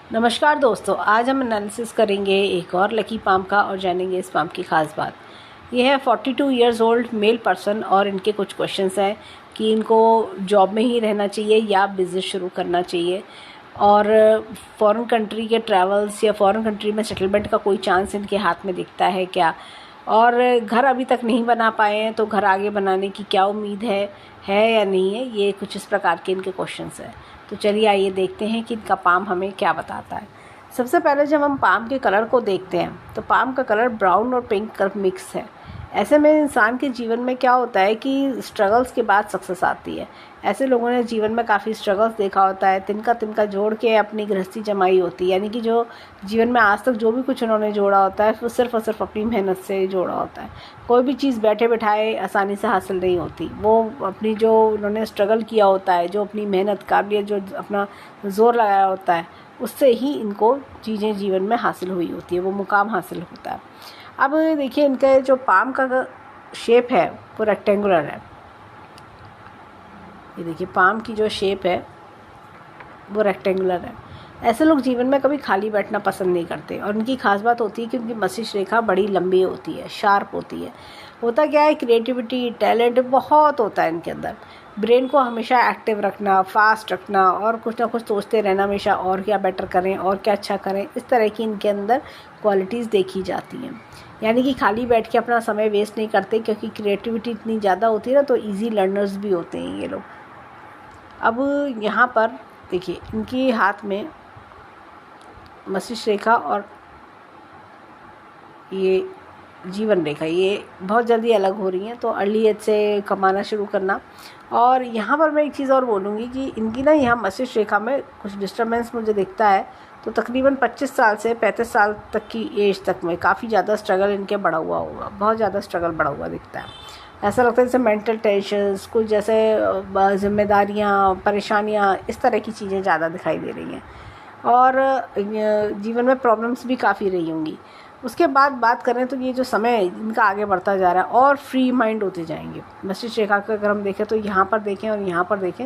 नमस्कार दोस्तों, आज हम एनालिसिस करेंगे एक और लकी पाम का और जानेंगे इस पाम की खास बात। ये है 42 इयर्स ओल्ड मेल पर्सन और इनके कुछ क्वेश्चंस हैं कि इनको जॉब में ही रहना चाहिए या बिज़नेस शुरू करना चाहिए, और फॉरेन कंट्री के ट्रैवल्स या फॉरेन कंट्री में सेटलमेंट का कोई चांस इनके हाथ में दिखता है क्या, और घर अभी तक नहीं बना पाए हैं तो घर आगे बनाने की क्या उम्मीद है या नहीं है। ये कुछ इस प्रकार के इनके क्वेश्चंस हैं। तो चलिए आइए देखते हैं कि इनका पाम हमें क्या बताता है। सबसे पहले जब हम पाम के कलर को देखते हैं तो पाम का कलर ब्राउन और पिंक का मिक्स है। ऐसे में इंसान के जीवन में क्या होता है कि स्ट्रगल्स के बाद सक्सेस आती है। ऐसे लोगों ने जीवन में काफ़ी स्ट्रगल्स देखा होता है, तिनका तिनका जोड़ के अपनी गृहस्थी जमाई होती है, यानी कि जो जीवन में आज तक जो भी कुछ उन्होंने जोड़ा होता है वो सिर्फ और सिर्फ अपनी मेहनत से जोड़ा होता है। कोई भी चीज़ बैठे बिठाए आसानी से हासिल नहीं होती। वो अपनी जो उन्होंने स्ट्रगल किया होता है, जो अपनी मेहनत काबिलियत, जो अपना जोर लगाया होता है, उससे ही इनको चीज़ें जीवन में हासिल हुई होती है, वो मुकाम हासिल होता है। अब देखिए इनका जो पाम का शेप है वो रेक्टेंगुलर है। ये देखिए पाम की जो शेप है वो रेक्टेंगुलर है। ऐसे लोग जीवन में कभी खाली बैठना पसंद नहीं करते और उनकी खास बात होती है कि उनकी मस्तिष्क रेखा बड़ी लंबी होती है, शार्प होती है। होता क्या है, क्रिएटिविटी, टैलेंट बहुत होता है इनके अंदर। ब्रेन को हमेशा एक्टिव रखना, फास्ट रखना और कुछ ना कुछ सोचते रहना हमेशा, और क्या बेटर करें और क्या अच्छा करें, इस तरह की इनके अंदर क्वालिटीज़ देखी जाती हैं। यानी कि खाली बैठ के अपना समय वेस्ट नहीं करते, क्योंकि क्रिएटिविटी इतनी ज़्यादा होती है ना, तो ईजी लर्नर्स भी होते हैं ये लोग। अब यहाँ पर देखिए इनके हाथ में मस्तिष्क रेखा और ये जीवन रेखा ये बहुत जल्दी अलग हो रही हैं, तो अर्ली एज से कमाना शुरू करना। और यहाँ पर मैं एक चीज़ और बोलूँगी कि इनकी ना यहाँ मस्तिष्क रेखा में कुछ डिस्टर्बेंस मुझे दिखता है। तो तकरीबन 25 साल से 35 साल तक की एज तक में काफ़ी ज़्यादा स्ट्रगल इनके बढ़ा हुआ होगा, बहुत ज़्यादा स्ट्रगल बढ़ा हुआ दिखता है। ऐसा लगता है जैसे मेंटल टेंशन्स, कुछ जैसे जिम्मेदारियाँ, परेशानियाँ, इस तरह की चीज़ें ज़्यादा दिखाई दे रही हैं, और जीवन में प्रॉब्लम्स भी काफ़ी रही होंगी। उसके बाद बात करें तो ये जो समय इनका आगे बढ़ता जा रहा है और फ्री माइंड होते जाएंगे। मस्तिष्क रेखा का अगर हम देखें तो यहाँ पर देखें और यहाँ पर देखें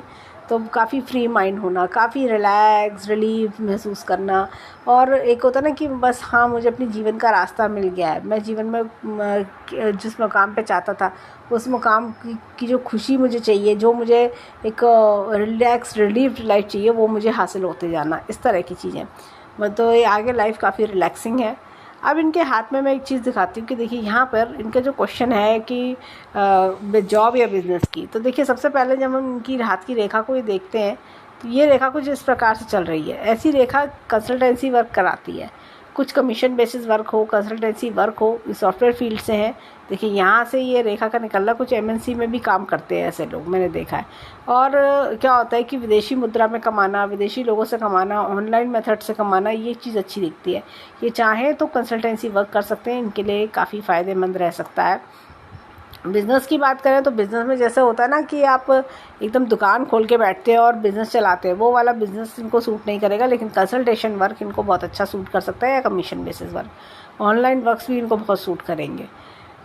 तो काफ़ी फ्री माइंड होना, काफ़ी रिलैक्स, रिलीफ महसूस करना, और एक होता है ना कि बस हाँ मुझे अपनी जीवन का रास्ता मिल गया है, मैं जीवन में जिस मुकाम पे चाहता था उस मुकाम की जो खुशी मुझे चाहिए, जो मुझे एक रिलैक्स रिलीफ लाइफ चाहिए, वो मुझे हासिल होते जाना, इस तरह की चीज़ें। मतलब ये आगे लाइफ काफ़ी रिलैक्सिंग है। अब इनके हाथ में मैं एक चीज़ दिखाती हूँ कि देखिए यहाँ पर इनका जो क्वेश्चन है कि जॉब या बिज़नेस की, तो देखिए सबसे पहले जब हम इनकी हाथ की रेखा को ये देखते हैं तो ये रेखा कुछ इस प्रकार से चल रही है। ऐसी रेखा कंसल्टेंसी वर्क कराती है, कुछ कमीशन बेसिस वर्क हो, कंसल्टेंसी वर्क हो, सॉफ्टवेयर फील्ड से है। देखिए यहाँ से ये रेखा का निकलना, कुछ एमएनसी में भी काम करते हैं ऐसे लोग, मैंने देखा है। और क्या होता है कि विदेशी मुद्रा में कमाना, विदेशी लोगों से कमाना, ऑनलाइन मेथड से कमाना, ये चीज़ अच्छी दिखती है। ये चाहें तो कंसल्टेंसी वर्क कर सकते हैं, इनके लिए काफ़ी फ़ायदेमंद रह सकता है। बिज़नेस की बात करें तो बिज़नेस में जैसे होता है ना कि आप एकदम दुकान खोल के बैठते हैं और बिज़नेस चलाते हैं, वो वाला बिज़नेस इनको सूट नहीं करेगा। लेकिन कंसल्टेशन वर्क इनको बहुत अच्छा सूट कर सकता है, या commission basis work, online works भी इनको बहुत सूट करेंगे,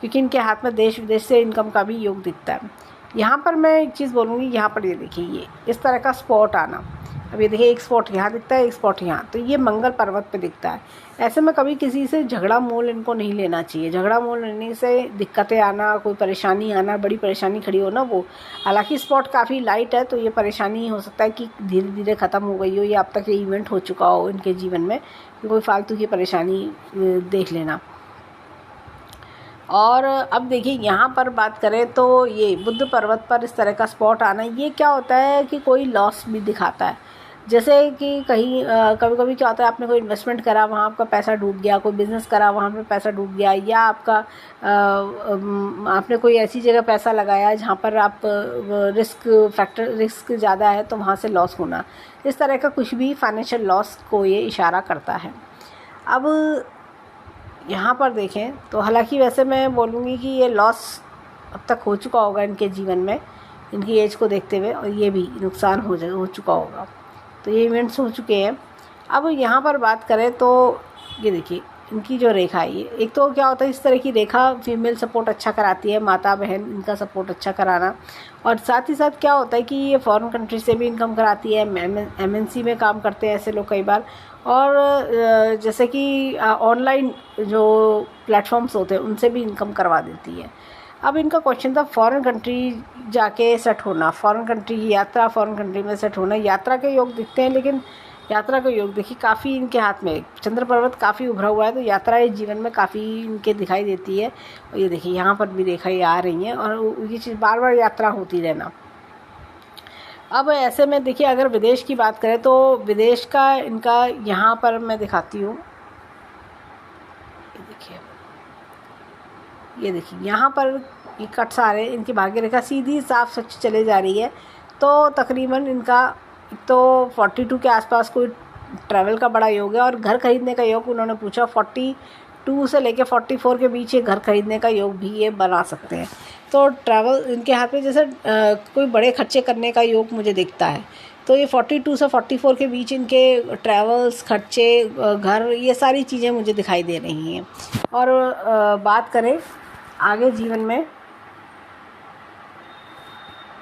क्योंकि इनके हाथ में देश विदेश से इनकम का भी योग दिखता है। यहाँ पर मैं एक चीज़ बोलूँगी, यहाँ पर ये देखिए ये इस तरह का स्पॉट आना। अब ये देखिए एक स्पॉट यहाँ दिखता है, एक स्पॉट यहाँ, तो ये मंगल पर्वत पे दिखता है। ऐसे में कभी किसी से झगड़ा मोल इनको नहीं लेना चाहिए। झगड़ा मोल लेने से दिक्कतें आना, कोई परेशानी आना, बड़ी परेशानी खड़ी हो ना, वो हालांकि स्पॉट काफ़ी लाइट है, तो ये परेशानी हो सकता है कि धीरे धीरे ख़त्म हो गई हो, या अब तक ये इवेंट हो चुका हो इनके जीवन में, कोई फालतू की परेशानी देख लेना। और अब देखिए यहाँ पर बात करें तो ये बुद्ध पर्वत पर इस तरह का स्पॉट आना, ये क्या होता है कि कोई लॉस भी दिखाता है। जैसे कि कहीं कभी कभी क्या होता है, आपने कोई इन्वेस्टमेंट करा, वहाँ आपका पैसा डूब गया, कोई बिज़नेस करा, वहाँ पे पैसा डूब गया, या आपका आपने कोई ऐसी जगह पैसा लगाया जहाँ पर आप रिस्क ज़्यादा है, तो वहाँ से लॉस होना, इस तरह का कुछ भी फाइनेंशियल लॉस को ये इशारा करता है। अब यहाँ पर देखें तो हालांकि वैसे मैं बोलूँगी कि ये लॉस अब तक हो चुका होगा इनके जीवन में, इनकी एज को देखते हुए, और ये भी नुकसान हो चुका होगा, तो ये इवेंट्स हो चुके हैं। अब यहाँ पर बात करें तो ये देखिए इनकी जो रेखा है, ये एक तो क्या होता है, इस तरह की रेखा फीमेल सपोर्ट अच्छा कराती है, माता बहन इनका सपोर्ट अच्छा कराना। और साथ ही साथ क्या होता है कि ये फॉरेन कंट्री से भी इनकम कराती है, MNC में काम करते हैं ऐसे लोग कई बार। और जैसे कि ऑनलाइन जो प्लेटफॉर्म्स होते हैं उनसे भी इनकम करवा देती है। अब इनका क्वेश्चन था फॉरेन कंट्री जाके सेट होना, फॉरेन कंट्री की यात्रा, फॉरेन कंट्री में सेट होना। यात्रा के योग दिखते हैं, लेकिन यात्रा का योग देखिए काफ़ी इनके हाथ में, चंद्र पर्वत काफ़ी उभरा हुआ है, तो यात्रा इस जीवन में काफ़ी इनके दिखाई देती है। और ये देखिए यहाँ पर भी रेखा ये आ रही हैं, और ये चीज़ बार बार यात्रा होती रहना। अब ऐसे में देखिए अगर विदेश की बात करें तो विदेश का इनका यहाँ पर मैं दिखाती हूँ, ये देखिए यहाँ पर ये कट सारे इनकी भाग्य रेखा सीधी साफ सच चले जा रही है। तो तकरीबन इनका तो 42 के आसपास कोई ट्रैवल का बड़ा योग है, और घर खरीदने का योग उन्होंने पूछा 42 से लेके 44 के बीच ये घर खरीदने का योग भी ये बना सकते हैं। तो ट्रैवल इनके हाथ में जैसे कोई बड़े खर्चे करने का योग मुझे दिखता है। तो ये 42 से 44 के बीच इनके ट्रैवल्स, खर्चे, घर, ये सारी चीज़ें मुझे दिखाई दे रही हैं। और बात करें आगे जीवन में,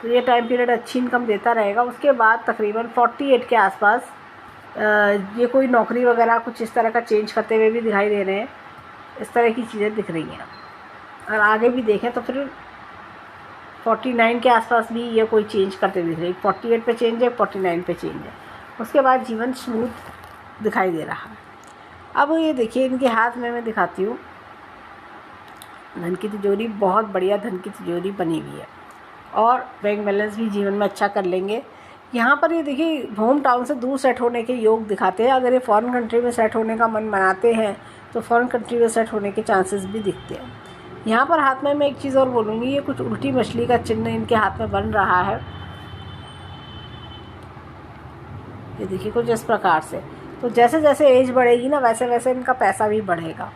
तो ये टाइम पीरियड अच्छी इनकम देता रहेगा। उसके बाद तकरीबन 48 के आसपास ये कोई नौकरी वगैरह कुछ इस तरह का चेंज करते हुए भी दिखाई दे रहे हैं। इस तरह की चीज़ें दिख रही हैं। और आगे भी देखें तो फिर 49 के आसपास भी ये कोई चेंज करते दिख रही है। 48 पे चेंज है, 49 पे चेंज है। उसके बाद जीवन स्मूथ दिखाई दे रहा है। अब ये देखिए इनके हाथ में मैं दिखाती हूँ, धन की तिजोरी बहुत बढ़िया धन की तिजोरी बनी हुई है, और बैंक बैलेंस भी जीवन में अच्छा कर लेंगे। यहाँ पर ये देखिए होम टाउन से दूर सेट होने के योग दिखाते हैं। अगर ये फॉरेन कंट्री में सेट होने का मन बनाते हैं तो फॉरेन कंट्री में सेट होने के चांसेस भी दिखते हैं। यहाँ पर हाथ में मैं एक चीज़ और बोलूँगी, ये कुछ उल्टी मछली का चिन्ह इनके हाथ में बन रहा है। ये देखिए कुछ इस प्रकार से। तो जैसे जैसे एज बढ़ेगी ना, वैसे वैसे इनका पैसा भी बढ़ेगा।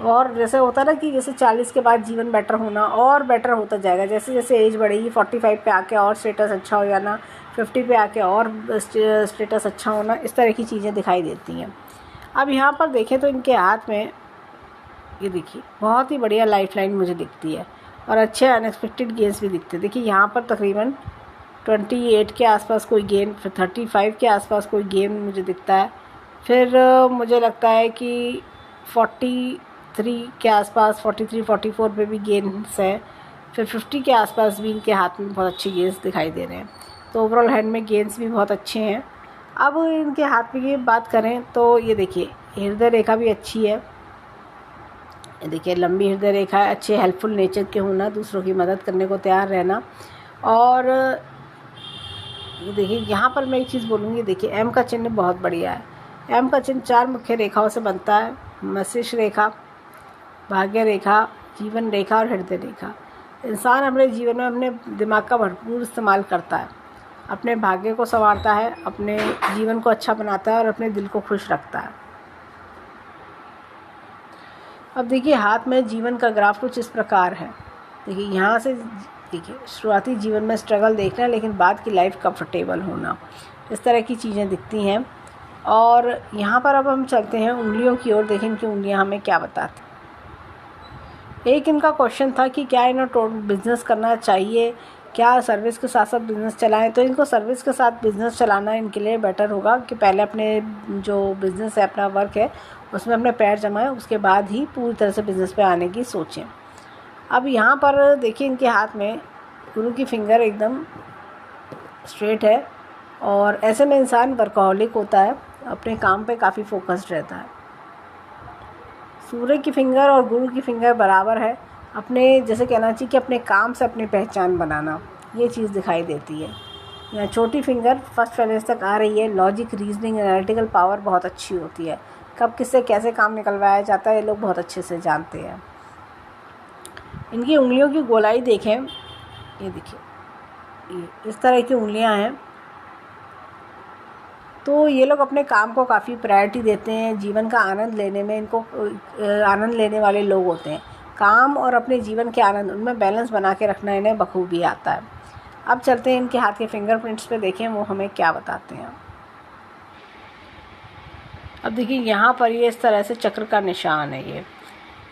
और जैसे होता है ना कि जैसे 40 के बाद जीवन बेटर होना और बेटर होता जाएगा, जैसे जैसे एज बढ़ेगी 45 पे आके और स्टेटस अच्छा हो जाना, 50 पे आके और स्टेटस अच्छा होना, इस तरह की चीज़ें दिखाई देती हैं। अब यहाँ पर देखें तो इनके हाथ में ये देखिए बहुत ही बढ़िया लाइफ लाइन मुझे दिखती है, और अच्छे अनएक्सपेक्टेड गेन्स भी दिखते हैं। देखिए यहाँ पर तकरीबन 28 के आसपास कोई गेन, फिर 35 के आसपास कोई गेन मुझे दिखता है। फिर मुझे लगता है कि 43 के आसपास, 43, 44 पे भी गेन्स हैं। फिर 50 के आसपास भी इनके हाथ में बहुत अच्छे गेन्स दिखाई दे रहे हैं। तो ओवरऑल हैंड में गेन्स भी बहुत अच्छे हैं। अब इनके हाथ में की बात करें तो ये देखिए हृदय रेखा भी अच्छी है। देखिए लंबी हृदय रेखा है, अच्छे हेल्पफुल नेचर के होना, दूसरों की मदद करने को तैयार रहना। और ये देखिए यहाँ पर मैं एक चीज़ बोलूँगी, देखिए एम का चिन्ह बहुत बढ़िया है। एम का चिन्ह 4 मुख्य रेखाओं से बनता है, मस्तिष्क रेखा, भाग्य रेखा, जीवन रेखा और हृदय रेखा। इंसान अपने जीवन में अपने दिमाग का भरपूर इस्तेमाल करता है, अपने भाग्य को संवारता है, अपने जीवन को अच्छा बनाता है और अपने दिल को खुश रखता है। अब देखिए हाथ में जीवन का ग्राफ कुछ इस प्रकार है। देखिए यहाँ से देखिए शुरुआती जीवन में स्ट्रगल देखना, लेकिन बाद की लाइफ कंफर्टेबल होना, इस तरह की चीज़ें दिखती हैं। और यहाँ पर अब हम चलते हैं उंगलियों की ओर, देखें कि उंगलियाँ हमें क्या बताती हैं। एक इनका क्वेश्चन था कि क्या इन्हें बिज़नेस करना चाहिए, क्या सर्विस के साथ साथ बिज़नेस चलाएं। तो इनको सर्विस के साथ बिज़नेस चलाना इनके लिए बेटर होगा कि पहले अपने जो बिज़नेस है, अपना वर्क है, उसमें अपने पैर जमाएं, उसके बाद ही पूरी तरह से बिज़नेस पे आने की सोचें। अब यहाँ पर देखिए इनके हाथ में गुरु की फिंगर एकदम स्ट्रेट है, और ऐसे में इंसान वर्कaholic होता है, अपने काम पे काफ़ी फोकस्ड रहता है। सूर्य की फिंगर और गुरु की फिंगर बराबर है। अपने जैसे कहना चाहिए कि अपने काम से अपनी पहचान बनाना, ये चीज़ दिखाई देती है। यहाँ छोटी फिंगर फर्स्ट फेजेस तक आ रही है। लॉजिक, रीजनिंग, एनालिटिकल पावर बहुत अच्छी होती है। कब किससे कैसे काम निकलवाया जाता है ये लोग बहुत अच्छे से जानते हैं। इनकी उंगलियों की गोलाई देखें, ये देखिए ये इस तरह की उंगलियां हैं। तो ये लोग अपने काम को काफ़ी प्रायोरिटी देते हैं, जीवन का आनंद लेने में इनको आनंद लेने वाले लोग होते हैं। काम और अपने जीवन के आनंद, उनमें बैलेंस बना के रखना इन्हें बखूबी आता है। अब चलते हैं इनके हाथ के फिंगरप्रिंट्स पे, देखें वो हमें क्या बताते हैं। अब देखिए यहाँ पर ये इस तरह से चक्र का निशान है।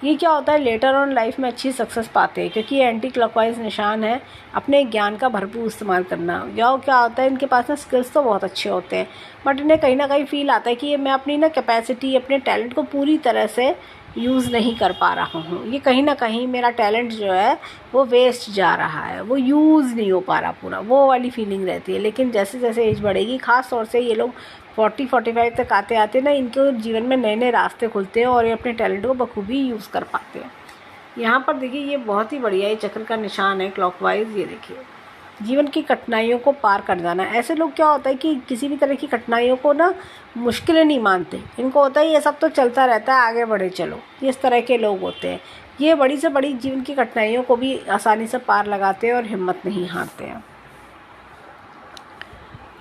ये क्या होता है, लेटर ऑन लाइफ में अच्छी सक्सेस पाते हैं, क्योंकि ये एंटी क्लॉकवाइज निशान है। अपने ज्ञान का भरपूर इस्तेमाल करना, या क्या होता है, इनके पास ना स्किल्स तो बहुत अच्छे होते हैं, बट इन्हें कहीं ना कहीं फील आता है कि ये मैं अपनी ना कैपेसिटी, अपने टैलेंट को पूरी तरह से यूज़ नहीं कर पा रहा हूँ। ये कहीं ना कहीं मेरा टैलेंट जो है वो वेस्ट जा रहा है, वो यूज़ नहीं हो पा रहा पूरा, वो वाली फीलिंग रहती है। लेकिन जैसे जैसे एज बढ़ेगी, ख़ास तौर से ये लोग 40-45 तक आते आते ना इनके जीवन में नए नए रास्ते खुलते हैं और ये अपने टैलेंट को बखूबी यूज़ कर पाते हैं। यहाँ पर देखिए ये बहुत ही बढ़िया, ये चक्र का निशान है क्लॉकवाइज। ये देखिए जीवन की कठिनाइयों को पार कर जाना। ऐसे लोग क्या होता है कि किसी भी तरह की कठिनाइयों को ना मुश्किलें नहीं मानते, इनको होता है ये सब तो चलता रहता है, आगे बढ़े चलो। ये इस तरह के लोग होते हैं, ये बड़ी से बड़ी जीवन की कठिनाइयों को भी आसानी से पार लगाते हैं और हिम्मत नहीं हारते हैं।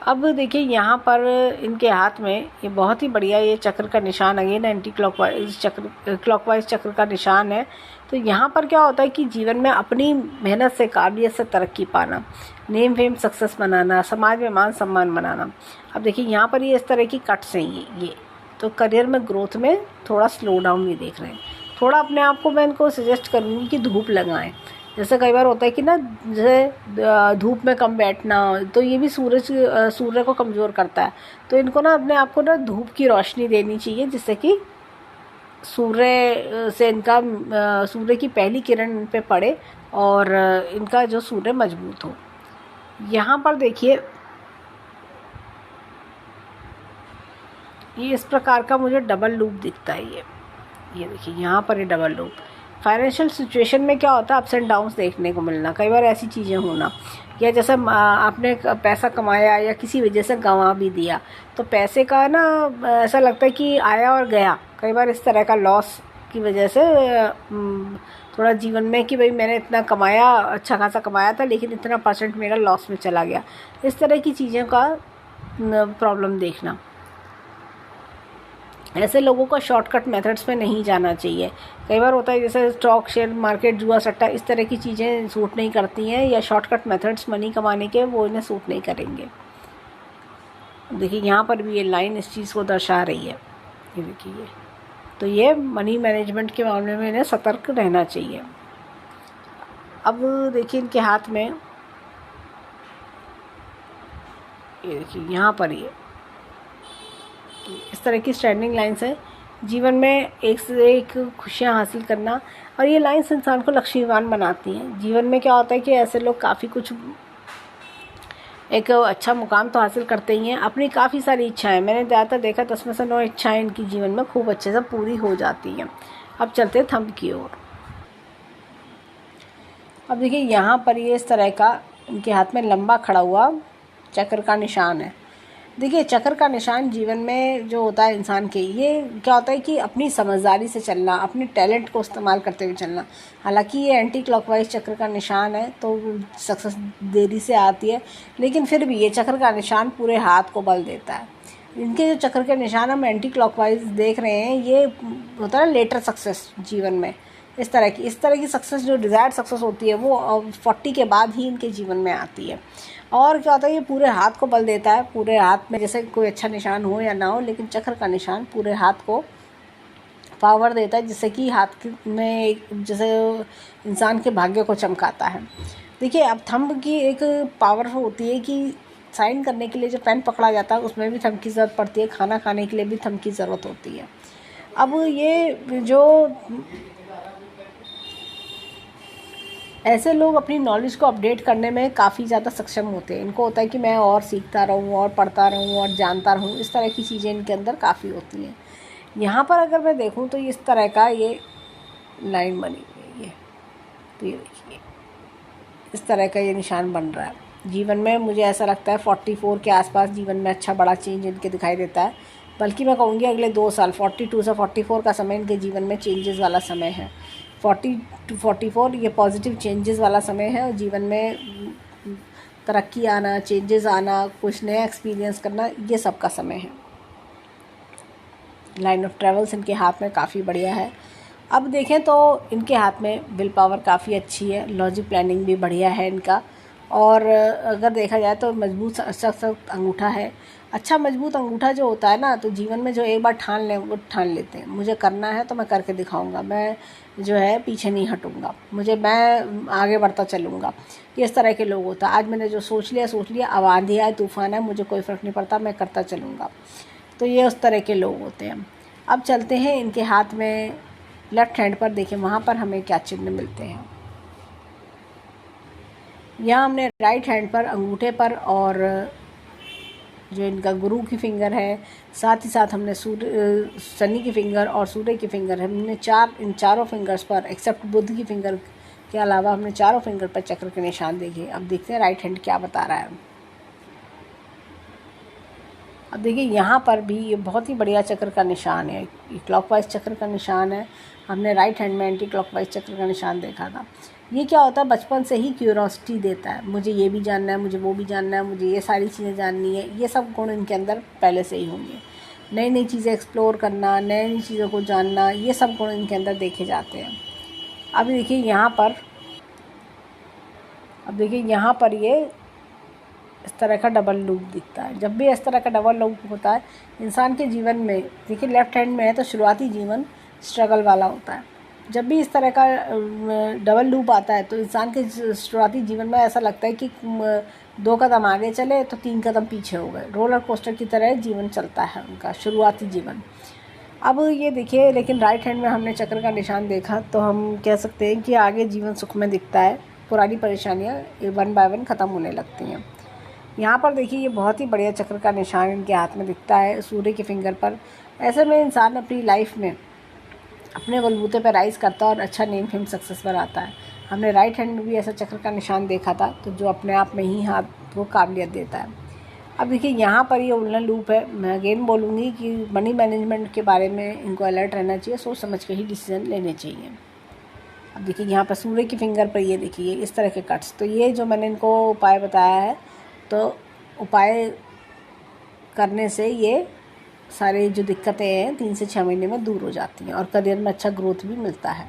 अब देखिए यहाँ पर इनके हाथ में ये बहुत ही बढ़िया ये चक्र का निशान, अगेन एंटी क्लॉकवाइज चक्र का निशान है। तो यहाँ पर क्या होता है कि जीवन में अपनी मेहनत से, काबिलियत से तरक्की पाना, नेम फेम सक्सेस बनाना, समाज में मान सम्मान बनाना। अब देखिए यहाँ पर ये इस तरह की कट्स हैं ये तो करियर में ग्रोथ में थोड़ा स्लो डाउन भी देख रहे हैं। थोड़ा अपने आप को मैं इनको सजेस्ट करूँगी कि धूप लगाएं। जैसे कई बार होता है कि ना, जैसे धूप में कम बैठना, तो ये भी सूर्य को कमज़ोर करता है। तो इनको ना अपने आप को ना धूप की रोशनी देनी चाहिए, जिससे कि सूर्य से इनका सूर्य की पहली किरण इन पे पड़े और इनका जो सूर्य मजबूत हो। यहाँ पर देखिए ये इस प्रकार का मुझे डबल लूप दिखता है। ये देखिए यहाँ पर ये डबल लूप। फाइनेंशियल सिचुएशन में क्या होता है, अप्स एंड डाउन्स देखने को मिलना, कई बार ऐसी चीज़ें होना, या जैसे आपने पैसा कमाया या किसी वजह से गंवा भी दिया, तो पैसे का ना ऐसा लगता है कि आया और गया। कई बार इस तरह का लॉस की वजह से थोड़ा जीवन में कि भाई मैंने इतना कमाया, अच्छा खासा कमाया था, लेकिन इतना % मेरा लॉस में चला गया। इस तरह की चीज़ों का प्रॉब्लम देखना। ऐसे लोगों को शॉर्टकट मेथड्स में नहीं जाना चाहिए। कई बार होता है जैसे स्टॉक, शेयर मार्केट, जुआ सट्टा, इस तरह की चीज़ें सूट नहीं करती हैं, या शॉर्टकट मेथड्स मनी कमाने के वो इन्हें सूट नहीं करेंगे। देखिए यहाँ पर भी ये लाइन इस चीज़ को दर्शा रही है। ये देखिए, तो ये मनी मैनेजमेंट के मामले में इन्हें सतर्क रहना चाहिए। अब देखिए इनके हाथ में ये देखिए यहाँ पर ये इस तरह की स्टैंडिंग लाइन्स है। जीवन में एक से एक खुशियाँ हासिल करना, और ये लाइन्स इंसान को लक्ष्मीवान बनाती हैं। जीवन में क्या होता है कि ऐसे लोग काफ़ी कुछ एक अच्छा मुकाम तो हासिल करते ही हैं। अपनी काफ़ी सारी इच्छाएं, मैंने ज़्यादातर देखा 10 में से 9 इच्छाएं इनकी जीवन में खूब अच्छे से पूरी हो जाती हैं। अब चलते हैं थंब की ओर। अब देखिए यहाँ पर ये इस तरह का इनके हाथ में लंबा खड़ा हुआ चक्र का निशान है। देखिए चक्र का निशान जीवन में जो होता है इंसान के, ये क्या होता है कि अपनी समझदारी से चलना, अपने टैलेंट को इस्तेमाल करते हुए चलना। हालांकि ये एंटी क्लॉकवाइज चक्र का निशान है, तो सक्सेस देरी से आती है, लेकिन फिर भी ये चक्र का निशान पूरे हाथ को बल देता है। इनके जो चक्र के निशान हम एंटी क्लॉकवाइज देख रहे हैं, ये होता है लेटर सक्सेस जीवन में। इस तरह की सक्सेस, जो डिज़ायर्ड सक्सेस होती है, वो 40 के बाद ही इनके जीवन में आती है। और क्या होता है, ये पूरे हाथ को बल देता है। पूरे हाथ में जैसे कोई अच्छा निशान हो या ना हो, लेकिन चक्र का निशान पूरे हाथ को पावर देता है, जिससे कि हाथ में जैसे इंसान के भाग्य को चमकाता है। देखिए अब थंब की एक पावर होती है कि साइन करने के लिए जो पेन पकड़ा जाता है उसमें भी थंब की ज़रूरत पड़ती है, खाना खाने के लिए भी थंब की ज़रूरत होती है। अब ये जो ऐसे लोग अपनी नॉलेज को अपडेट करने में काफ़ी ज़्यादा सक्षम होते हैं। इनको होता है कि मैं और सीखता रहूँ और पढ़ता रहूँ और जानता रहूँ, इस तरह की चीज़ें इनके अंदर काफ़ी होती हैं। यहाँ पर अगर मैं देखूँ तो इस तरह का ये लाइन बनी हुई है, तो ये देखिए इस तरह का ये निशान बन रहा है। जीवन में मुझे ऐसा लगता है 44 के आसपास जीवन में अच्छा बड़ा चेंज इनके दिखाई देता है। बल्कि मैं कहूँगी अगले 2 साल 42 से 44 का समय इनके जीवन में चेंजेस वाला समय है। 40 to 44 ये पॉजिटिव चेंजेस वाला समय है, और जीवन में तरक्की आना, चेंजेस आना, कुछ नया एक्सपीरियंस करना, ये सब का समय है। लाइन ऑफ ट्रेवल्स इनके हाथ में काफ़ी बढ़िया है। अब देखें तो इनके हाथ में विल पावर काफ़ी अच्छी है, लॉजिक प्लानिंग भी बढ़िया है इनका, और अगर देखा जाए तो मजबूत सख्त अंगूठा है। अच्छा मजबूत अंगूठा जो होता है ना, तो जीवन में जो एक बार ठान लें वो ठान लेते हैं, मुझे करना है तो मैं करके दिखाऊंगा, मैं जो है पीछे नहीं हटूंगा, मैं आगे बढ़ता चलूँगा। इस तरह के लोग होता है। आज मैंने जो सोच लिया, अब आंधी आए तूफान है, मुझे कोई फ़र्क नहीं पड़ता, मैं करता चलूँगा। तो ये उस तरह के लोग होते हैं। अब चलते हैं इनके हाथ में लेफ्ट हैंड पर, देखें वहाँ पर हमें क्या चिन्ह मिलते हैं। यहाँ हमने राइट हैंड पर अंगूठे पर और जो इनका गुरु की फिंगर है, साथ ही साथ हमने शनि की फिंगर और सूर्य की फिंगर है, हमने इन चारों फिंगर्स पर एक्सेप्ट बुध की फिंगर के अलावा हमने चारों फिंगर पर चक्र के निशान देखे। अब देखते हैं राइट हैंड क्या बता रहा है। अब देखिए यहाँ पर भी ये बहुत ही बढ़िया चक्र का निशान है, ये क्लॉकवाइज चक्र का निशान है। हमने राइट हैंड में एंटी क्लॉकवाइज चक्र का निशान देखा था। ये क्या होता है, बचपन से ही क्यूरोसिटी देता है, मुझे ये भी जानना है, मुझे वो भी जानना है, मुझे ये सारी चीज़ें जाननी है। ये सब गुण इनके अंदर पहले से ही होंगे। नई नई चीज़ें एक्सप्लोर करना, नई नई चीज़ों को जानना, ये सब गुण इनके अंदर देखे जाते हैं। अब देखिए यहाँ पर ये इस तरह का डबल लूप दिखता है। जब भी इस तरह का डबल लूप होता है इंसान के जीवन में, देखिए लेफ्ट हैंड में है तो शुरुआती जीवन स्ट्रगल वाला होता है। जब भी इस तरह का डबल लूप आता है तो इंसान के शुरुआती जीवन में ऐसा लगता है कि 2 कदम आगे चले तो 3 कदम पीछे हो गए। रोलर कोस्टर की तरह जीवन चलता है उनका शुरुआती जीवन। अब ये देखिए, लेकिन राइट हैंड में हमने चक्र का निशान देखा तो हम कह सकते हैं कि आगे जीवन सुख में दिखता है, पुरानी परेशानियाँ 1 बाय 1 ख़त्म होने लगती हैं। यहाँ पर देखिए ये बहुत ही बढ़िया चक्र का निशान इनके हाथ में दिखता है, सूर्य के फिंगर पर। ऐसे में इंसान अपनी लाइफ में अपने बलबूते पर राइज करता है और अच्छा नेम फेम सक्सेस पर आता है। हमने राइट हैंड में भी ऐसा चक्र का निशान देखा था, तो जो अपने आप में ही हाथ को काबिलियत देता है। अब देखिए यहाँ पर ये उल्लन लूप है। मैं अगेन बोलूँगी कि मनी मैनेजमेंट के बारे में इनको अलर्ट रहना चाहिए, सोच समझ के ही डिसीजन लेने चाहिए। अब देखिए यहाँ पर सूर्य की फिंगर पर ये देखिए इस तरह के कट्स, तो ये जो मैंने इनको उपाय बताया है, तो उपाय करने से ये सारे जो दिक्कतें हैं 3 से 6 महीने में दूर हो जाती हैं और करियर में अच्छा ग्रोथ भी मिलता है।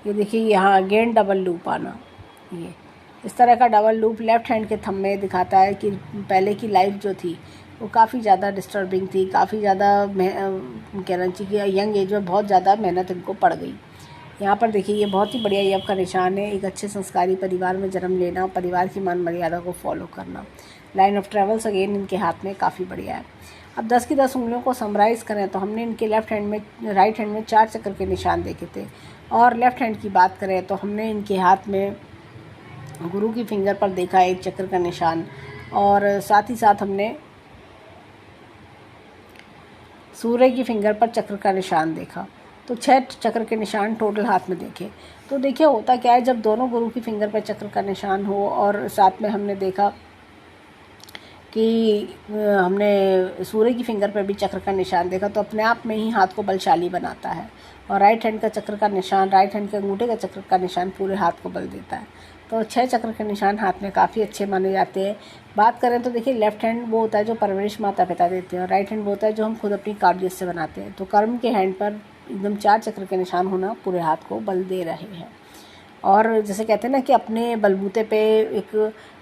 ये देखिए यहाँ अगेन डबल लूप आना, ये इस तरह का डबल लूप लेफ्ट हैंड के थंब में दिखाता है कि पहले की लाइफ जो थी वो काफ़ी ज़्यादा डिस्टर्बिंग थी, काफ़ी ज़्यादा कहना चाहिए कि यंग एज में बहुत ज़्यादा मेहनत इनको पड़ गई। यहाँ पर देखिए ये बहुत ही बढ़िया यव का निशान है, एक अच्छे संस्कारी परिवार में जन्म लेना, परिवार की मान मर्यादा को फॉलो करना। लाइन ऑफ ट्रेवल्स अगेन इनके हाथ में काफ़ी बढ़िया है। अब 10 की 10 उंगलियों को समराइज़ करें तो हमने इनके राइट हैंड में 4 चक्र के निशान देखे थे, और लेफ्ट हैंड की बात करें तो हमने इनके हाथ में गुरु की फिंगर पर देखा एक चक्र का निशान, और साथ ही साथ हमने सूर्य की फिंगर पर चक्र का निशान देखा। तो 6 चक्र के निशान टोटल हाथ में देखे। तो देखिए होता क्या है, जब दोनों गुरु की फिंगर पर चक्र का निशान हो और साथ में हमने देखा कि हमने सूर्य की फिंगर पर भी चक्र का निशान देखा, तो अपने आप में ही हाथ को बलशाली बनाता है। और राइट हैंड का चक्र का निशान, राइट हैंड के अंगूठे का चक्र का निशान पूरे हाथ को बल देता है। तो 6 चक्र के निशान हाथ में काफ़ी अच्छे माने जाते हैं। बात करें तो देखिए लेफ्ट हैंड वो होता है जो परवरिश माता पिता देते हैं, और राइट हैंड वो होता है जो हम खुद अपनी काबिलियत से बनाते हैं। तो कर्म के हैंड पर एकदम 4 चक्र के निशान होना पूरे हाथ को बल दे रहे हैं। और जैसे कहते हैं ना कि अपने बलबूते पे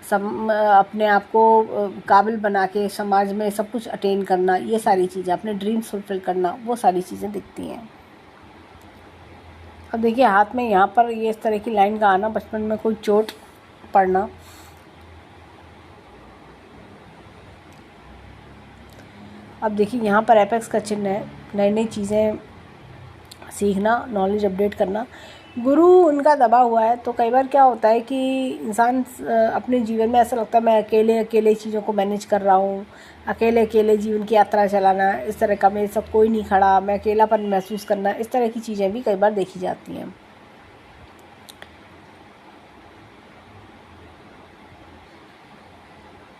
अपने आप को काबिल बना के समाज में सब कुछ अटेन करना, ये सारी चीज़ें, अपने ड्रीम्स फुलफिल करना, वो सारी चीज़ें दिखती हैं। अब देखिए हाथ में यहाँ पर ये इस तरह की लाइन का आना, बचपन में कोई चोट पड़ना। अब देखिए यहाँ पर एपेक्स का चिन्ह है, नई नई चीज़ें सीखना, नॉलेज अपडेट करना। गुरु उनका दबा हुआ है, तो कई बार क्या होता है कि इंसान अपने जीवन में ऐसा लगता है मैं अकेले अकेले चीज़ों को मैनेज कर रहा हूँ, अकेले अकेले जीवन की यात्रा चलाना, इस तरह का मेरे साथ कोई नहीं खड़ा, मैं अकेलापन महसूस करना, इस तरह की चीज़ें भी कई बार देखी जाती हैं।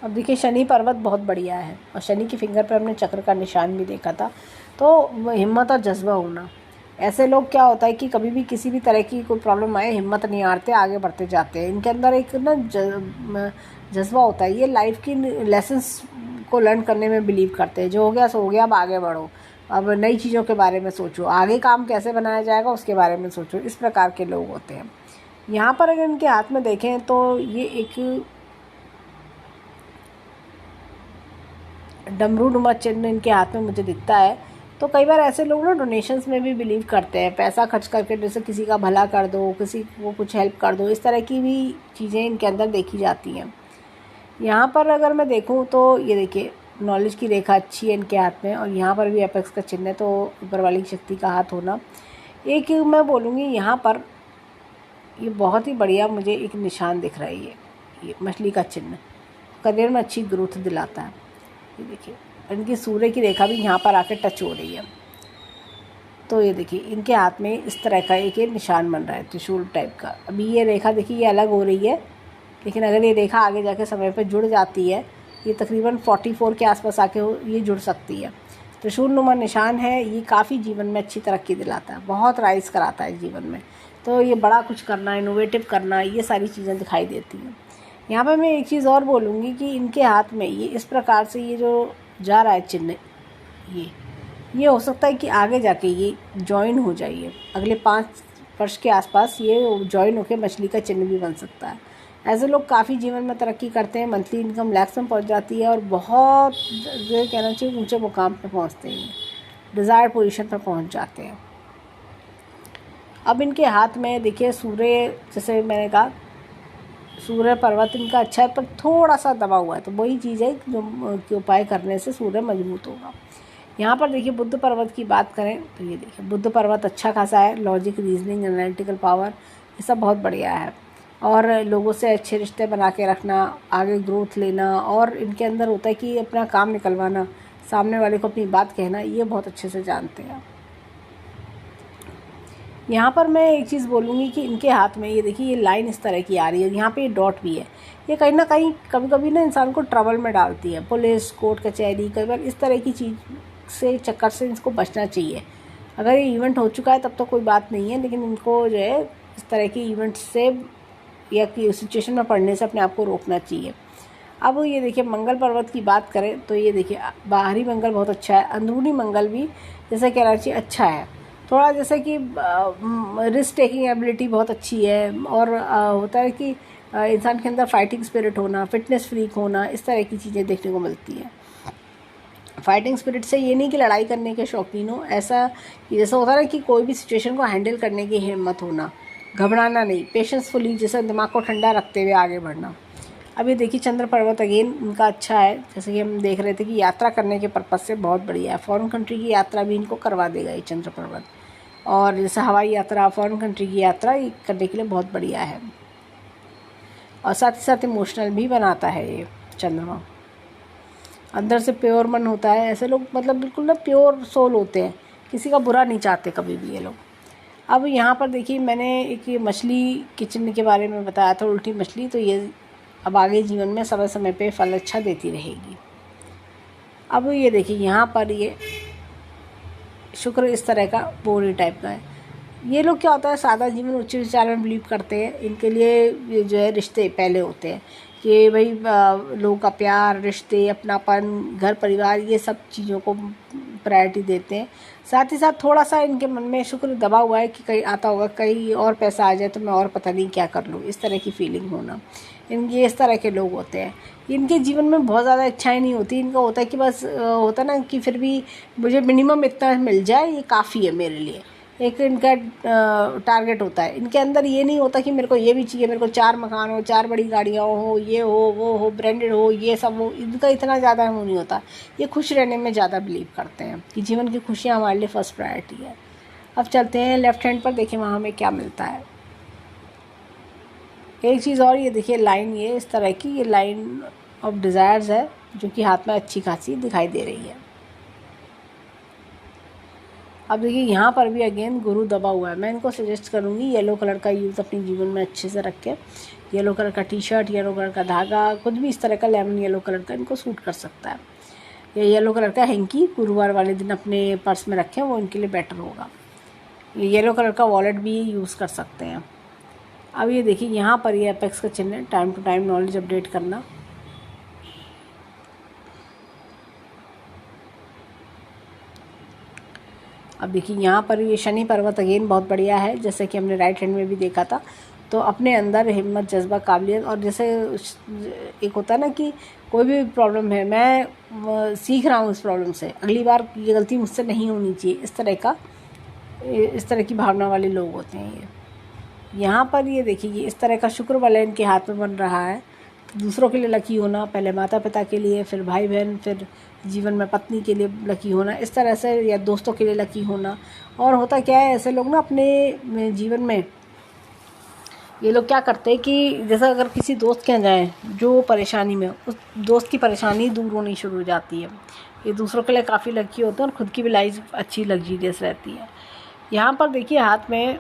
अब देखिए शनि पर्वत बहुत बढ़िया है, और शनि की फिंगर पर हमने चक्र का निशान भी देखा था। तो हिम्मत और जज्बा होना, ऐसे लोग क्या होता है कि कभी भी किसी भी तरह की कोई प्रॉब्लम आए हिम्मत नहीं हारते, आगे बढ़ते जाते हैं। इनके अंदर एक ना जज्बा होता है, ये लाइफ की लेसन्स को लर्न करने में बिलीव करते हैं। जो हो गया सो हो गया, अब आगे बढ़ो, अब नई चीज़ों के बारे में सोचो, आगे काम कैसे बनाया जाएगा उसके बारे में सोचो, इस प्रकार के लोग होते हैं। यहाँ पर अगर इनके हाथ में देखें तो ये एक डमरू नुमा चिन्ह इनके हाथ में मुझे दिखता है। तो कई बार ऐसे लोग ना डोनेशंस में भी बिलीव करते हैं, पैसा खर्च करके जैसे किसी का भला कर दो, किसी को कुछ हेल्प कर दो, इस तरह की भी चीज़ें इनके अंदर देखी जाती हैं। यहाँ पर अगर मैं देखूँ तो ये देखिए नॉलेज की रेखा अच्छी है इनके हाथ में, और यहाँ पर भी एपेक्स का चिन्ह है, तो ऊपर वाली शक्ति का हाथ होना। एक मैं बोलूँगी यहाँ पर ये बहुत ही बढ़िया मुझे एक निशान दिख रहा है, ये मछली का चिन्ह करियर में अच्छी ग्रोथ दिलाता है। ये देखिए इनकी सूर्य की रेखा भी यहाँ पर आकर टच हो रही है। तो ये देखिए इनके हाथ में इस तरह का एक ये निशान बन रहा है त्रिशूल टाइप का। अभी ये रेखा देखिए ये अलग हो रही है, लेकिन अगर ये रेखा आगे जाके समय पर जुड़ जाती है, ये तकरीबन 44 के आसपास आके ये जुड़ सकती है। त्रिशूल नुमा निशान है, ये काफ़ी जीवन में अच्छी तरक्की दिलाता है, बहुत राइज कराता है जीवन में। तो ये बड़ा कुछ करना, इनोवेटिव करना, ये सारी चीज़ें दिखाई देती हैं। यहाँ पर मैं एक चीज़ और बोलूँगी कि इनके हाथ में ये इस प्रकार से ये जो जा रहा है चिन्ह, ये हो सकता है कि आगे जाके ये जॉइन हो जाइए, अगले 5 वर्ष के आसपास ये जॉइन होकर मछली का चिन्ह भी बन सकता है। ऐसे लोग काफ़ी जीवन में तरक्की करते हैं, मंथली इनकम लैक्स में पहुंच जाती है और बहुत जो कहना चाहिए ऊंचे मुकाम पे पहुंचते हैं, डिज़ायर्ड पोजीशन पर पहुंच जाते हैं। अब इनके हाथ में देखिए सूर्य, जैसे मैंने कहा सूर्य पर्वत इनका अच्छा है पर थोड़ा सा दबा हुआ है, तो वही चीज़ है जो के उपाय करने से सूर्य मजबूत होगा। यहाँ पर देखिए बुद्ध पर्वत की बात करें तो ये देखिए बुद्ध पर्वत अच्छा खासा है, लॉजिक, रीजनिंग, एनालिटिकल पावर, ये सब बहुत बढ़िया है। और लोगों से अच्छे रिश्ते बना के रखना, आगे ग्रोथ लेना, और इनके अंदर होता है कि अपना काम निकलवाना, सामने वाले को अपनी बात कहना, ये बहुत अच्छे से जानते हैं। यहाँ पर मैं एक चीज़ बोलूँगी कि इनके हाथ में ये देखिए ये लाइन इस तरह की आ रही है, यहाँ पे ये डॉट भी है, ये कहीं ना कहीं कभी कभी ना इंसान को ट्रबल में डालती है। पुलिस, कोर्ट कचहरी, कई बार इस तरह की चीज़ से चक्कर से इसको बचना चाहिए। अगर ये इवेंट हो चुका है तब तो कोई बात नहीं है, लेकिन इनको जो है इस तरह की इवेंट से या कि सिचुएशन में पड़ने से अपने आप को रोकना चाहिए। अब ये देखिए मंगल पर्वत की बात करें तो ये देखिए बाहरी मंगल बहुत अच्छा है, अंदरूनी मंगल भी जैसे कहना चाहिए अच्छा है। थोड़ा जैसे कि रिस्क टेकिंग एबिलिटी बहुत अच्छी है, और होता है कि इंसान के अंदर फाइटिंग स्पिरिट होना, फिटनेस फ्रीक होना, इस तरह की चीज़ें देखने को मिलती हैं। फाइटिंग स्पिरिट से ये नहीं कि लड़ाई करने के शौकीन हो, ऐसा कि जैसा होता है ना कि कोई भी सिचुएशन को हैंडल करने की हिम्मत होना, घबराना नहीं, पेशेंसफुली जैसे दिमाग को ठंडा रखते हुए आगे बढ़ना। अब ये देखिए चंद्र पर्वत अगेन इनका अच्छा है, जैसे कि हम देख रहे थे कि यात्रा करने के पर्पज़ से बहुत बढ़िया है। फॉरेन कंट्री की यात्रा भी इनको करवा देगा ये चंद्र पर्वत, और जैसे हवाई यात्रा, फॉरेन कंट्री की यात्रा ये करने के लिए बहुत बढ़िया है। और साथ ही साथ इमोशनल भी बनाता है ये चंद्रमा, अंदर से प्योर मन होता है। ऐसे लोग मतलब बिल्कुल ना प्योर सोल होते हैं, किसी का बुरा नहीं चाहते कभी भी ये लोग। अब यहाँ पर देखिए मैंने एक ये मछली के चिन्ह के बारे में बताया था, उल्टी मछली, तो ये अब आगे जीवन में समय समय पे फल अच्छा देती रहेगी। अब ये देखिए यहाँ पर ये शुक्र इस तरह का बोरी टाइप का है। ये लोग क्या होता है सादा जीवन उच्च विचार में बिलीव करते हैं, इनके लिए जो है रिश्ते पहले होते हैं कि भाई लोगों का प्यार, रिश्ते, अपनापन, घर परिवार, ये सब चीज़ों को प्रायोरिटी देते हैं। साथ ही साथ थोड़ा सा इनके मन में शुक्र दबा हुआ है कि कहीं आता होगा, कहीं और पैसा आ जाए तो मैं और पता नहीं क्या कर लूँ, इस तरह की फीलिंग होना। इनके इस तरह के लोग होते हैं। इनके जीवन में बहुत ज़्यादा इच्छाएं नहीं होती, इनका होता है कि बस होता ना कि फिर भी मुझे मिनिमम इतना मिल जाए, ये काफ़ी है मेरे लिए, एक इनका टारगेट होता है। इनके अंदर ये नहीं होता कि मेरे को ये भी चाहिए, मेरे को 4 मकान हो, 4 बड़ी गाड़ियाँ हो, ये हो, वो हो, ब्रांडेड हो, ये सब हो, इनका इतना ज़्यादा वो नहीं होता। ये खुश रहने में ज़्यादा बिलीव करते हैं कि जीवन की खुशियाँ हमारे लिए फर्स्ट प्रायोरिटी है। अब चलते हैं लेफ्ट हैंड पर, देखें वहाँ हमें क्या मिलता है। एक चीज़ और, ये देखिए लाइन, ये इस तरह की ये लाइन ऑफ डिज़ायर्स है जो कि हाथ में अच्छी खासी दिखाई दे रही है। अब देखिए यहाँ पर भी अगेन गुरु दबा हुआ है। मैं इनको सजेस्ट करूँगी येलो कलर का यूज़ अपने जीवन में अच्छे से रखें। येलो कलर का टी शर्ट, येलो कलर का धागा, कुछ भी इस तरह का लेमन येलो कलर का इनको सूट कर सकता है। ये येलो कलर का हैंकी गुरुवार वाले दिन अपने पर्स में रखें, वो इनके लिए बेटर होगा। ये येलो कलर का वॉलेट भी यूज़ कर सकते हैं। अब ये देखिए यहाँ पर ये एपेक्स का चिन्ह है, time to time knowledge update करना। अब देखिए यहाँ पर ये शनि पर्वत अगेन बहुत बढ़िया है, जैसे कि हमने राइट हैंड में भी देखा था। तो अपने अंदर हिम्मत, जज्बा, काबिलियत, और जैसे एक होता है ना कि कोई भी प्रॉब्लम है, मैं सीख रहा हूँ इस प्रॉब्लम से, अगली बार ये गलती मुझसे नहीं होनी चाहिए, इस तरह की भावना वाले लोग होते हैं ये। यहाँ पर ये देखिए, ये इस तरह का शुक्र वाला इनके हाथ में बन रहा है। तो दूसरों के लिए लकी होना, पहले माता पिता के लिए, फिर भाई बहन, फिर जीवन में पत्नी के लिए लकी होना, इस तरह से, या दोस्तों के लिए लकी होना। और होता क्या है, ऐसे लोग ना अपने जीवन में ये लोग क्या करते हैं कि जैसे अगर किसी दोस्त के यहाँ जाएँ जो परेशानी में, उस दोस्त की परेशानी दूर होनी शुरू हो जाती है। ये दूसरों के लिए काफ़ी लकी होते हैं और ख़ुद की भी लाइफ अच्छी लग्जरियस रहती है। यहाँ पर देखिए हाथ में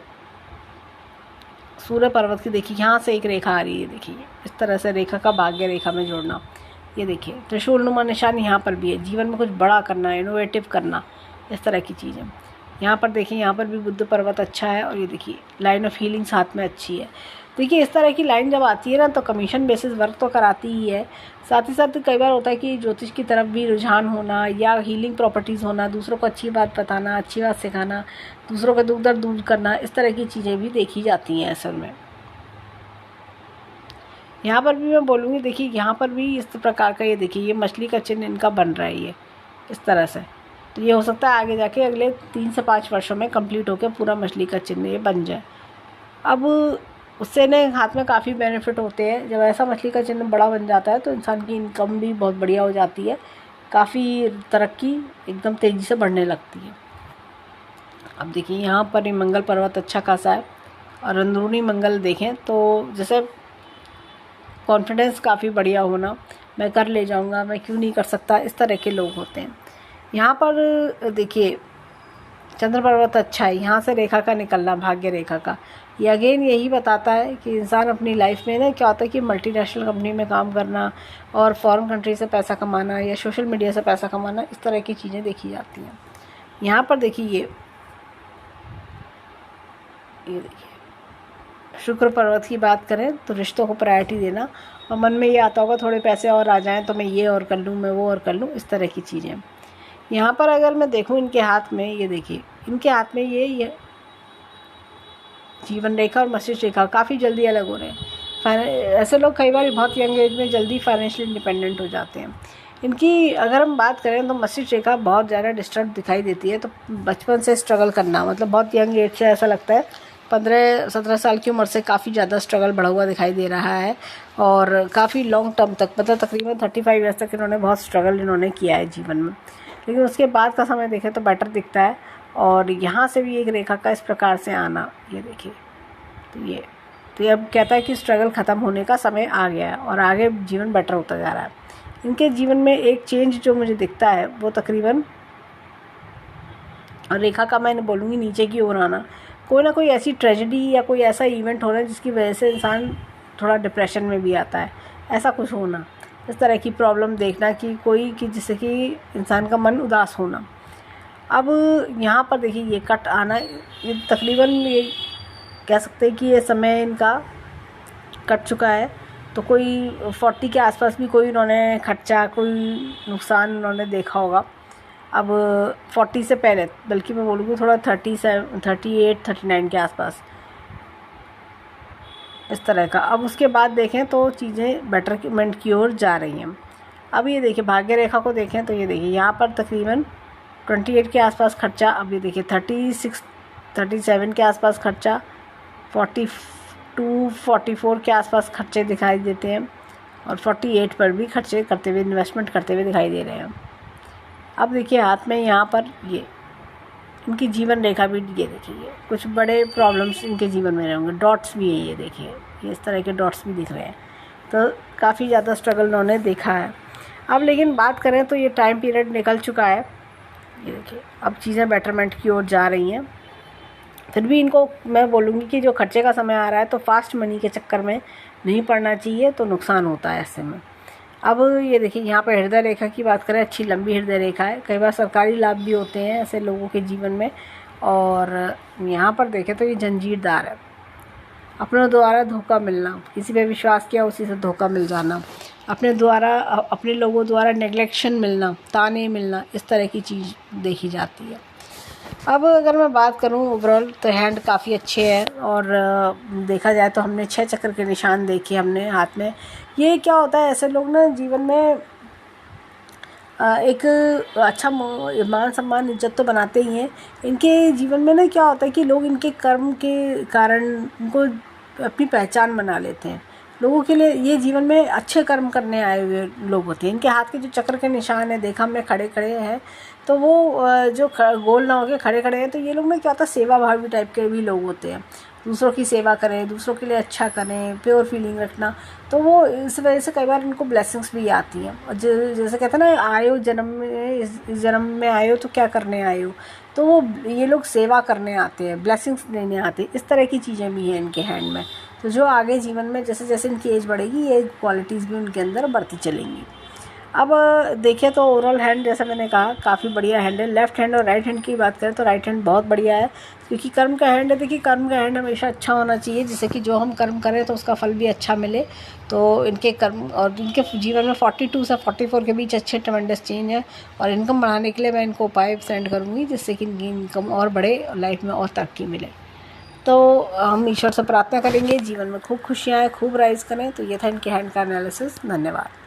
सूर्य पर्वत की, देखिए यहाँ से एक रेखा आ रही है, देखिए इस तरह से रेखा का भाग्य रेखा में जोड़ना। ये देखिए त्रिशूलनुमा निशान यहाँ पर भी है, जीवन में कुछ बड़ा करना, इनोवेटिव करना, इस तरह की चीज़ें। यहाँ पर देखिए, यहाँ पर भी बुद्ध पर्वत अच्छा है, और ये देखिए लाइन ऑफ हीलिंग्स हाथ में अच्छी है। देखिए इस तरह की लाइन जब आती है ना, तो कमीशन बेसिस वर्क तो कराती ही है, साथ ही साथ कई बार होता है कि ज्योतिष की तरफ भी रुझान होना, या हीलिंग प्रॉपर्टीज़ होना, दूसरों को अच्छी बात बताना, अच्छी बात सिखाना, दूसरों का दुख दर्द दूर करना, इस तरह की चीज़ें भी देखी जाती हैं असल में। यहाँ पर भी मैं बोलूँगी, देखिए यहाँ पर भी इस प्रकार का, ये देखिए ये मछली का चिन्ह इनका बन रहा है, ये इस तरह से। तो ये हो सकता है आगे जाके अगले 3 से 5 वर्षों में कंप्लीट होकर पूरा मछली का चिन्ह ये बन जाए। अब उससे ना हाथ में काफ़ी बेनिफिट होते हैं। जब ऐसा मछली का चिन्ह बड़ा बन जाता है तो इंसान की इनकम भी बहुत बढ़िया हो जाती है, काफ़ी तरक्की एकदम तेज़ी से बढ़ने लगती है। अब देखिए यहाँ पर ये मंगल पर्वत अच्छा खासा है, और अंदरूनी मंगल देखें तो जैसे कॉन्फिडेंस काफ़ी बढ़िया होना, मैं कर ले जाऊँगा, मैं क्यों नहीं कर सकता, इस तरह के लोग होते हैं। यहाँ पर देखिए चंद्र पर्वत अच्छा है, यहाँ से रेखा का निकलना, भाग्य रेखा का, ये अगेन यही बताता है कि इंसान अपनी लाइफ में ना क्या होता है कि मल्टीनेशनल कंपनी में काम करना, और फॉरेन कंट्री से पैसा कमाना, या सोशल मीडिया से पैसा कमाना, इस तरह की चीज़ें देखी जाती हैं। यहाँ पर देखिए ये देखिए शुक्र पर्वत की बात करें तो रिश्तों को प्रायोरिटी देना, और मन में ये आता होगा थोड़े पैसे और आ जाएं तो मैं ये और कर लूँ, मैं वो और कर लूँ, इस तरह की चीज़ें। यहाँ पर अगर मैं देखूँ इनके हाथ में, ये देखिए इनके हाथ में ये जीवन रेखा और मस्तिष्क रेखा काफ़ी जल्दी अलग हो रहे हैं। ऐसे लोग कई बार बहुत यंग एज में जल्दी फाइनेंशियली इंडिपेंडेंट हो जाते हैं। इनकी अगर हम बात करें तो मस्तिष्क रेखा बहुत ज़्यादा डिस्टर्ब दिखाई देती है। तो बचपन से स्ट्रगल करना, मतलब बहुत यंग एज से ऐसा लगता है 15-17 साल की उम्र से काफ़ी ज़्यादा स्ट्रगल बढ़ा हुआ दिखाई दे रहा है, और काफ़ी लॉन्ग टर्म तक, मतलब तकरीबन 35 ईयर्स तक इन्होंने बहुत स्ट्रगल इन्होंने किया है जीवन में। लेकिन उसके बाद का समय देखें तो बेटर दिखता है। और यहाँ से भी एक रेखा का इस प्रकार से आना, ये देखिए, तो ये अब कहता है कि स्ट्रगल ख़त्म होने का समय आ गया है और आगे जीवन बेटर होता जा रहा है। इनके जीवन में एक चेंज जो मुझे दिखता है वो तकरीबन, और रेखा का मैं बोलूँगी नीचे की ओर आना, कोई ना कोई ऐसी ट्रेजेडी या कोई ऐसा इवेंट होना जिसकी वजह से इंसान थोड़ा डिप्रेशन में भी आता है, ऐसा कुछ होना, इस तरह की प्रॉब्लम देखना कि जिससे कि इंसान का मन उदास होना। अब यहाँ पर देखिए ये कट आना, ये तकरीबन ये कह सकते हैं कि ये समय इनका कट चुका है। तो कोई 40 के आसपास भी कोई इन्होंने खर्चा, कोई नुकसान इन्होंने देखा होगा। अब 40 से पहले, बल्कि मैं बोलूँगी थोड़ा 38-39 के आसपास, इस तरह का। अब उसके बाद देखें तो चीज़ें बेटरमेंट की ओर जा रही हैं। अब ये देखिए भाग्य रेखा को देखें तो ये देखिए यहाँ पर तकरीबन 28 के आसपास खर्चा। अब ये देखिए 36-37 के आसपास खर्चा, 42-44 के आसपास खर्चे दिखाई देते हैं, और 48 पर भी खर्चे करते हुए, इन्वेस्टमेंट करते हुए दिखाई दे रहे हैं। अब देखिए हाथ में यहाँ पर ये इनकी जीवन रेखा भी, ये देखिए कुछ बड़े प्रॉब्लम्स इनके जीवन में रहेंगे। डॉट्स भी हैं, ये देखिए ये इस तरह के डॉट्स भी दिख रहे हैं। तो काफ़ी ज़्यादा स्ट्रगल इन्होंने देखा है। अब लेकिन बात करें तो ये टाइम पीरियड निकल चुका है, ये देखिए अब चीज़ें बेटरमेंट की ओर जा रही हैं। फिर भी इनको मैं बोलूँगी कि जो खर्चे का समय आ रहा है तो फास्ट मनी के चक्कर में नहीं पड़ना चाहिए, तो नुकसान होता है ऐसे में। अब ये देखिए यहाँ पर हृदय रेखा की बात करें, अच्छी लंबी हृदय रेखा है। कई बार सरकारी लाभ भी होते हैं ऐसे लोगों के जीवन में। और यहाँ पर देखें तो ये जंजीरदार है, अपनों द्वारा धोखा मिलना, किसी पे विश्वास किया उसी से धोखा मिल जाना, अपने लोगों द्वारा नेगलेक्शन मिलना, ताने मिलना, इस तरह की चीज़ देखी जाती है। अब अगर मैं बात करूं ओवरऑल तो हैंड काफ़ी अच्छे हैं, और देखा जाए तो हमने 6 चक्र के निशान देखे हमने हाथ में। ये क्या होता है, ऐसे लोग ना जीवन में एक अच्छा मान सम्मान इज्जत तो बनाते ही हैं। इनके जीवन में ना क्या होता है कि लोग इनके कर्म के कारण इनको अपनी पहचान बना लेते हैं। लोगों के लिए ये जीवन में अच्छे कर्म करने आए हुए लोग होते हैं। इनके हाथ के जो चक्र के निशान है, देखा हमने खड़े खड़े हैं, तो वो जो गोल ना होके खड़े खड़े हैं, तो ये लोग ना क्या होता है सेवा भावी टाइप के भी लोग होते हैं। दूसरों की सेवा करें, दूसरों के लिए अच्छा करें, प्योर फीलिंग रखना, तो वो इस वजह से कई बार इनको ब्लेसिंग्स भी आती हैं। और जैसे कहते हैं ना, आए हो जन्म में, इस जन्म में आए हो तो क्या करने आए हो, तो वो ये लोग सेवा करने आते हैं, ब्लेसिंग्स देने आते हैं। इस तरह की चीज़ें भी हैं इनके हैंड में। तो जो आगे जीवन में जैसे जैसे इनकी एज बढ़ेगी, ये क्वालिटीज़ भी उनके अंदर बढ़ती चलेंगी। अब देखें तो ओवरऑल हैंड जैसा मैंने कहा काफ़ी बढ़िया हैंड है। लेफ्ट हैंड और राइट हैंड की बात करें तो राइट हैंड बहुत बढ़िया है, क्योंकि कर्म का हैंड है। देखिए कर्म का हैंड हमेशा अच्छा होना चाहिए, जिससे कि जो हम कर्म करें तो उसका फल भी अच्छा मिले। तो इनके कर्म और इनके जीवन में 42 से 44 के बीच अच्छे ट्रेमेंडस चेंज है। और इनकम बढ़ाने के लिए मैं इनको उपाय सेंड करूँगी, जिससे कि इनकी इनकम और बढ़े, लाइफ में और तरक्की मिले। तो हम ईश्वर से प्रार्थना करेंगे जीवन में खूब खुशियाँ आए, खूब राइज करें। तो ये था इनके हैंड का एनालिसिस। धन्यवाद।